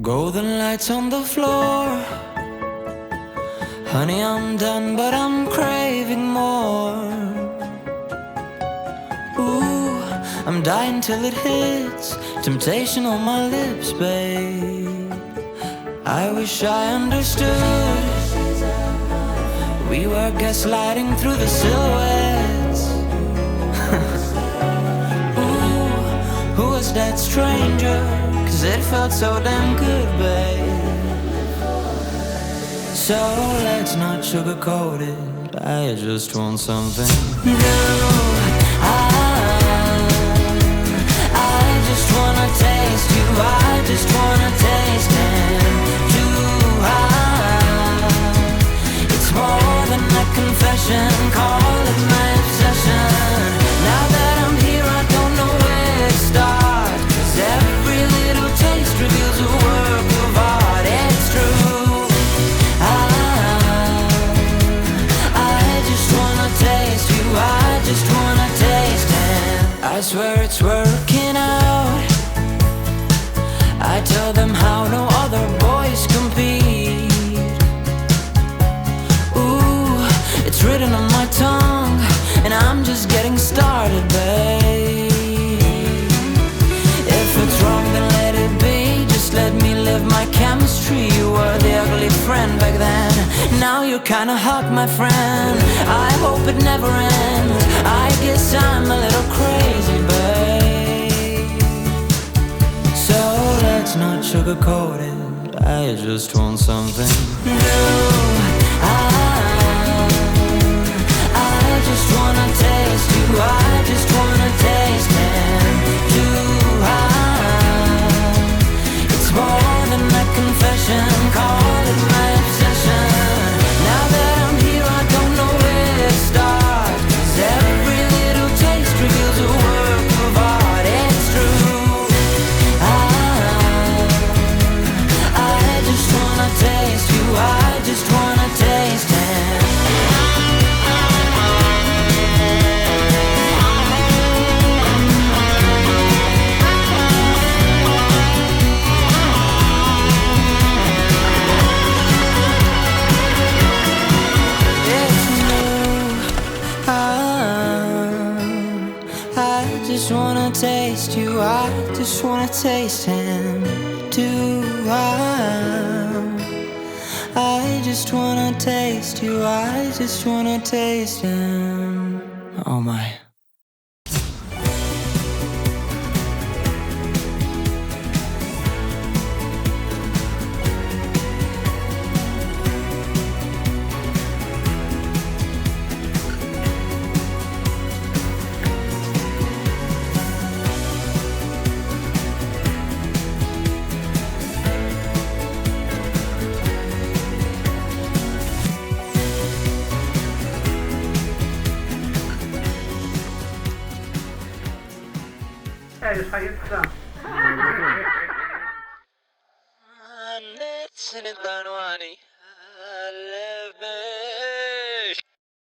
Golden lights on the floor. Honey, I'm done, but I'm craving more. Ooh, I'm dying till it hits. Temptation on my lips, babe. I wish I understood. We were gaslighting through the silhouettes. Ooh, who was that stranger? 'Cause it felt so damn good, babe. So let's not sugarcoat it. I just want something new. I just wanna taste you. I just wanna taste him too. It's more than a confession. Call it my obsession. Now that I'm here, I don't know where to start. 'Cause every little taste reveals a work of art. It's true. Taste you, I just wanna taste him. I swear it's working out. I tell them how no other boys compete. Ooh, it's written on my tongue, and I'm just getting started, babe. If it's wrong, then let it be. Just let me live my chemistry. You were the ugly friend back then. Now you're kinda hot, my friend. I hope it never ends. I guess I'm a little crazy, babe. So let's not sugarcoat it. I just want something new. I just wanna taste you. I just wanna taste him too. It's more than a confession. Call it my obsession. Now that I'm here, I don't know where to start. 'Cause every little taste reveals a work of art. It's true. I just wanna taste you. I just wanna taste him. I just wanna taste you. I just wanna taste him too. I just wanna taste you. I just wanna taste him. Oh my. Let's